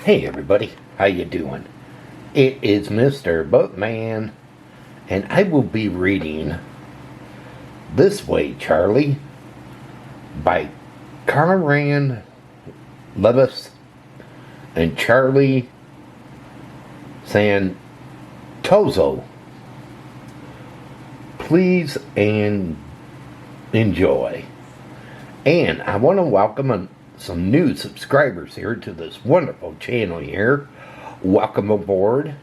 Hey everybody, how you doing? It is Mr. Bookman, and I will be reading This Way, Charlie by Caron, Lewvis, and Charlie Santoso. Please and enjoy. And I want to welcome some new subscribers here to this wonderful channel here. Welcome aboard.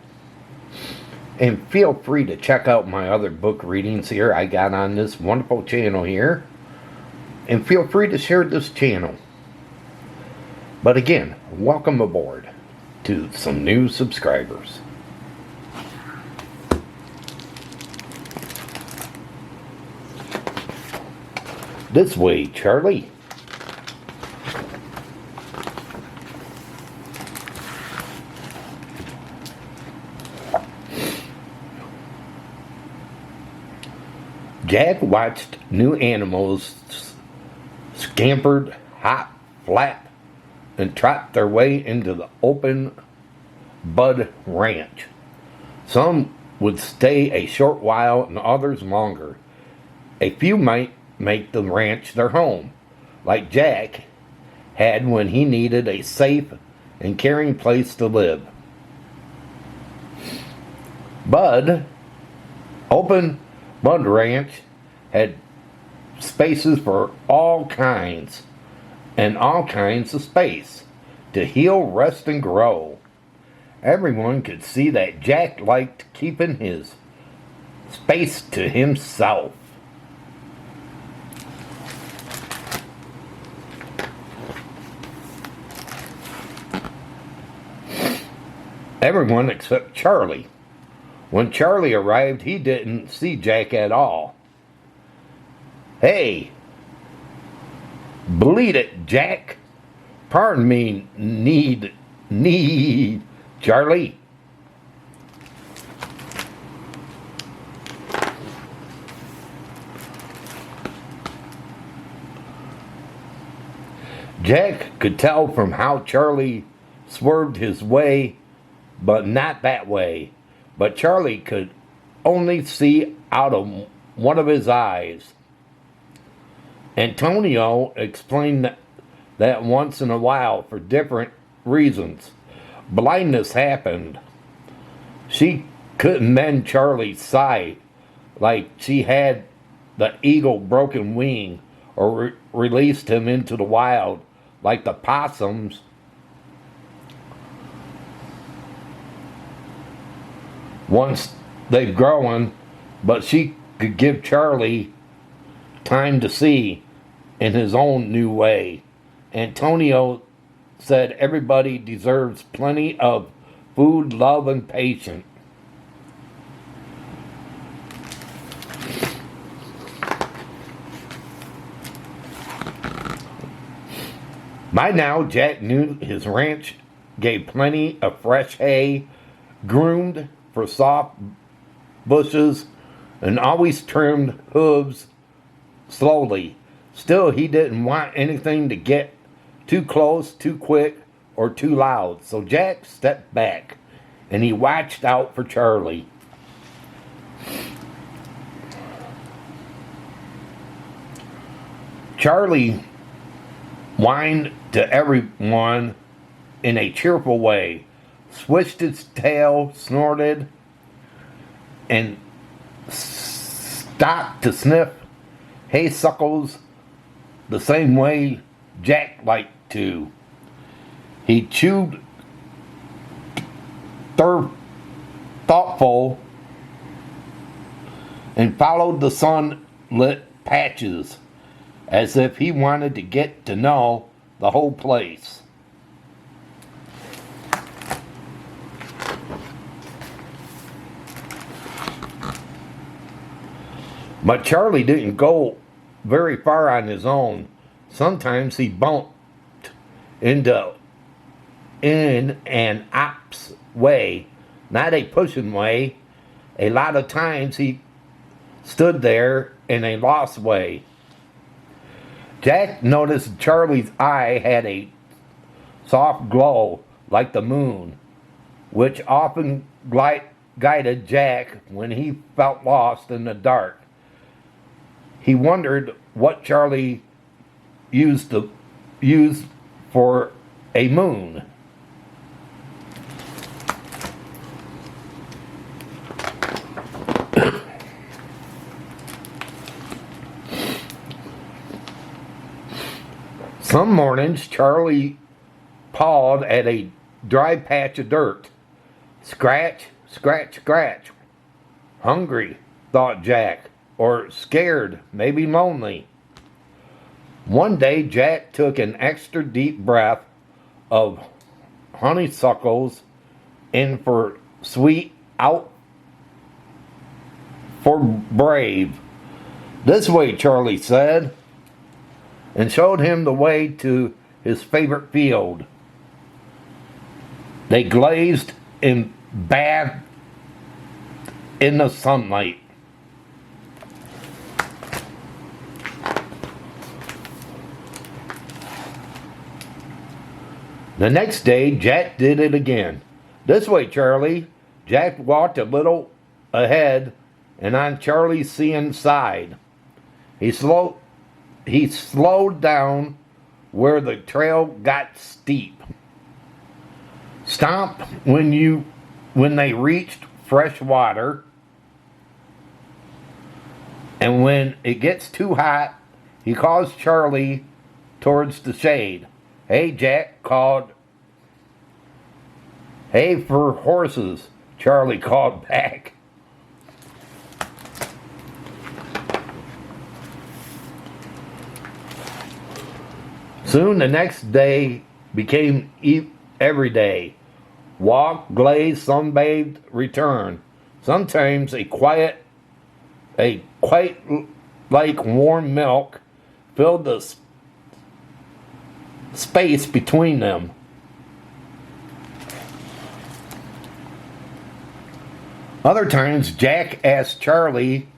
And feel free to check out my other book readings here I got on this wonderful channel here. And feel free to share this channel. But again, welcome aboard to some new subscribers. This Way, Charlie. Jack watched new animals scampered, hop, flap, and trot their way into the open bud ranch. Some would stay a short while and others longer. A few might make the ranch their home, like Jack had when he needed a safe and caring place to live. Open Bud Ranch had spaces for all kinds of space to heal, rest, and grow. Everyone could see that Jack liked keeping his space to himself. Everyone except Charlie. When Charlie arrived, he didn't see Jack at all. Hey, bleed it, Jack. Pardon me, need, Charlie. Jack could tell from how Charlie swerved his way, but not that way. But Charlie could only see out of one of his eyes. Antonio explained that once in a while, for different reasons, blindness happened. She couldn't mend Charlie's sight, like she had the eagle broken wing, or released him into the wild, like the possums. Once they've grown, but she could give Charlie time to see in his own new way. Antonio said everybody deserves plenty of food, love, and patience. By now, Jack knew his ranch gave plenty of fresh hay, groomed for soft bushes, and always trimmed hooves slowly. Still, he didn't want anything to get too close, too quick, or too loud. So Jack stepped back, and he watched out for Charlie. Charlie whined to everyone in a cheerful way, swished its tail, snorted, and stopped to sniff haysuckles the same way Jack liked to. He chewed thoughtful and followed the sunlit patches as if he wanted to get to know the whole place. But Charlie didn't go very far on his own. Sometimes he bumped in an ops way, not a pushing way. A lot of times he stood there in a lost way. Jack noticed Charlie's eye had a soft glow like the moon, which often guided Jack when he felt lost in the dark. He wondered what Charlie used for a moon. Some mornings, Charlie pawed at a dry patch of dirt. Scratch, scratch, scratch. Hungry, thought Jack, or scared, maybe lonely. One day, Jack took an extra deep breath of honeysuckles in for sweet, out for brave. This way, Charlie said, and showed him the way to his favorite field. They glazed and bathed in the sunlight. The next day, Jack did it again. This way, Charlie. Jack walked a little ahead and on Charlie's seeing side. He slowed down where the trail got steep. Stomp when they reached fresh water. And when it gets too hot, he calls Charlie towards the shade. Hey, Jack called. Hey for horses, Charlie called back. Soon the next day became every day. Walk, glaze, sunbathed, return. Sometimes a quite like warm milk filled the space between them. Other times, Jack asked Charlie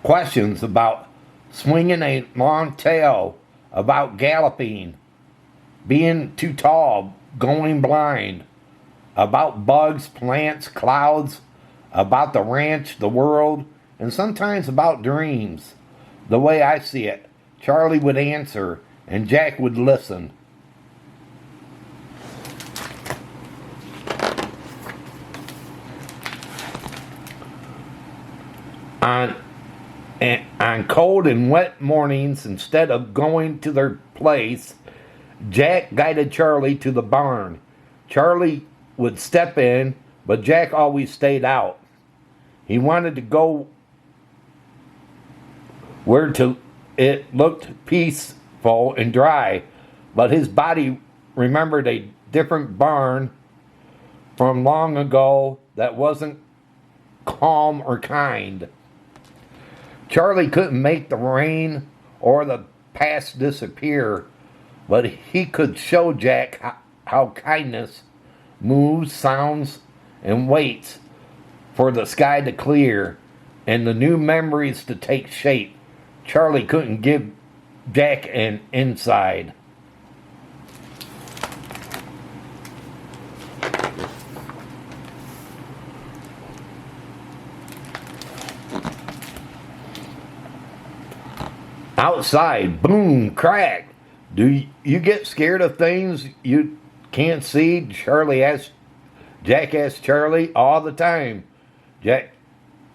questions about swinging a long tail, about galloping, being too tall, going blind, about bugs, plants, clouds, about the ranch, the world, and sometimes about dreams. The way I see it, Charlie would answer, and Jack would listen. On cold and wet mornings, instead of going to their place, Jack guided Charlie to the barn. Charlie would step in, but Jack always stayed out. He wanted to go where it looked peaceful and dry, but his body remembered a different barn from long ago that wasn't calm or kind. Charlie couldn't make the rain or the past disappear, but he could show Jack how kindness moves, sounds, and waits for the sky to clear and the new memories to take shape. Charlie couldn't give Jack an insight. Outside, boom, crack. Do you get scared of things you can't see? Jack asked Charlie all the time.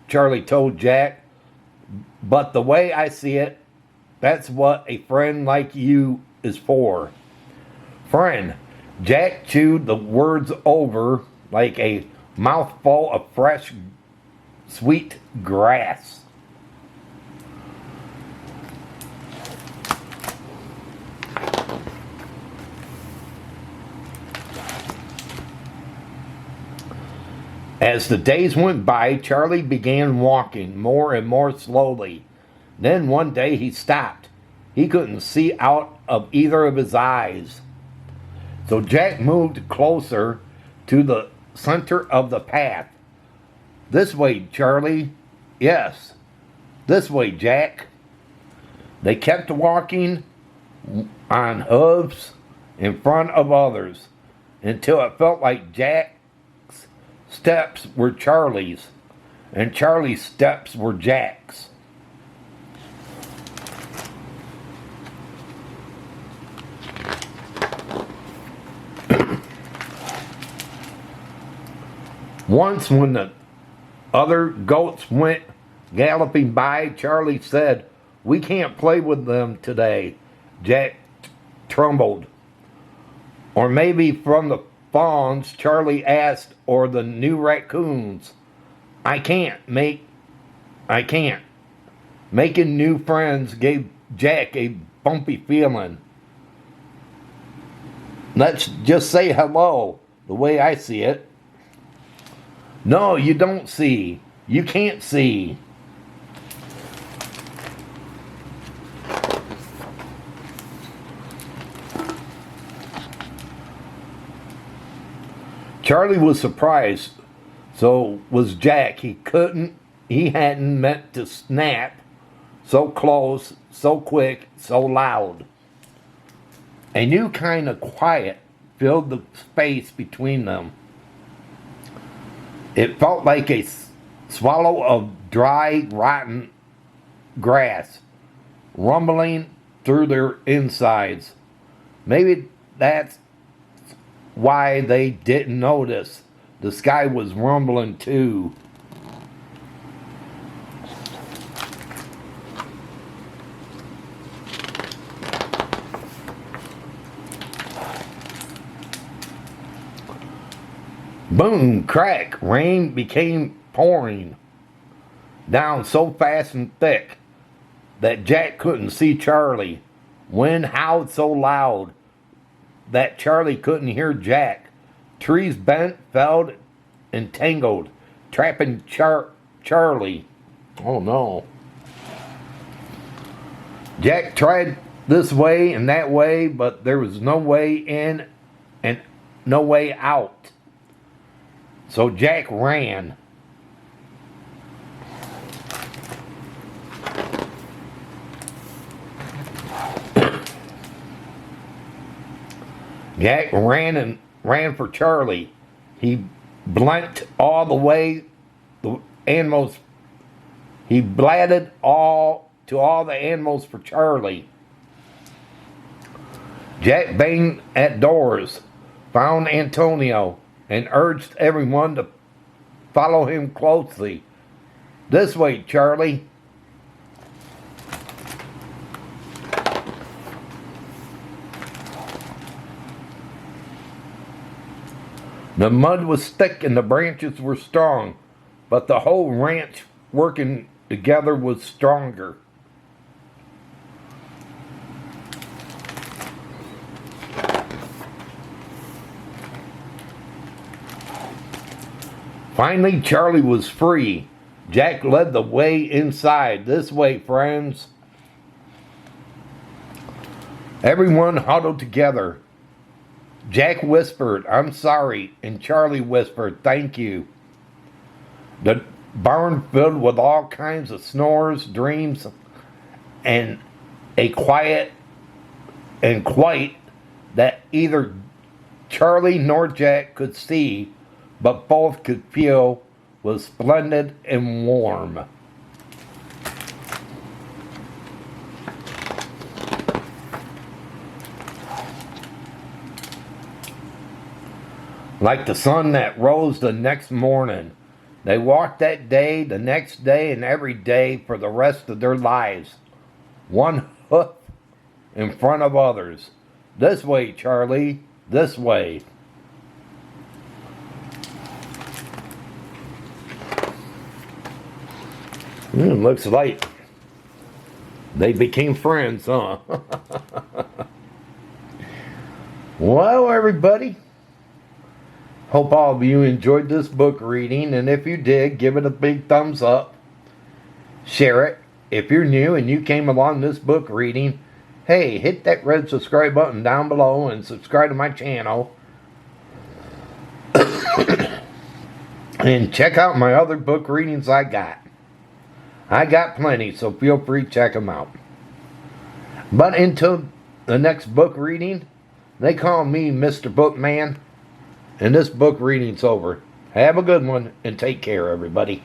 Charlie told Jack, but the way I see it, that's what a friend like you is for. Friend. Jack chewed the words over like a mouthful of fresh, sweet grass. As the days went by, Charlie began walking more and more slowly. Then one day he stopped. He couldn't see out of either of his eyes. So Jack moved closer to the center of the path. This way, Charlie. Yes, this way, Jack. They kept walking on hooves in front of others. until it felt like Jack's steps were Charlie's, and Charlie's steps were Jack's. Once, when the other goats went galloping by, Charlie said, "We can't play with them today." Jack trembled. Or maybe from the fawns, Charlie asked, or the new raccoons. I can't. Making new friends gave Jack a bumpy feeling. Let's just say hello, the way I see it. No, you don't see. You can't see. Charlie was surprised. So was Jack. He hadn't meant to snap so close, so quick, so loud. A new kind of quiet filled the space between them. It felt like a swallow of dry, rotten grass rumbling through their insides. Maybe that's why they didn't notice. The sky was rumbling too. Boom, crack, rain became pouring down so fast and thick that Jack couldn't see Charlie. Wind howled so loud that Charlie couldn't hear Jack. Trees bent, fell, and tangled, trapping Charlie. Oh no. Jack tried this way and that way, but there was no way in and no way out. So Jack ran. Jack ran for Charlie. He blanked all the way the animals. He blatted all to all the animals for Charlie. Jack banged at doors, found Antonio, and urged everyone to follow him closely. This way, Charlie. The mud was thick and the branches were strong, but the whole ranch working together was stronger. Finally, Charlie was free. Jack led the way inside. This way, friends. Everyone huddled together. Jack whispered, "I'm sorry," and Charlie whispered, "Thank you." The barn filled with all kinds of snores, dreams, and a quiet that either Charlie nor Jack could see, but both could feel was splendid and warm. Like the sun that rose the next morning, they walked that day, the next day, and every day for the rest of their lives. One hoof in front of others. This way, Charlie, this way. Looks like they became friends, huh? Well, everybody, hope all of you enjoyed this book reading, and if you did, give it a big thumbs up. Share it. If you're new and you came along this book reading, hey, hit that red subscribe button down below and subscribe to my channel. And check out my other book readings I got. I got plenty, so feel free to check them out. But until the next book reading, they call me Mr. Bookman. And this book reading's over. Have a good one and take care, everybody.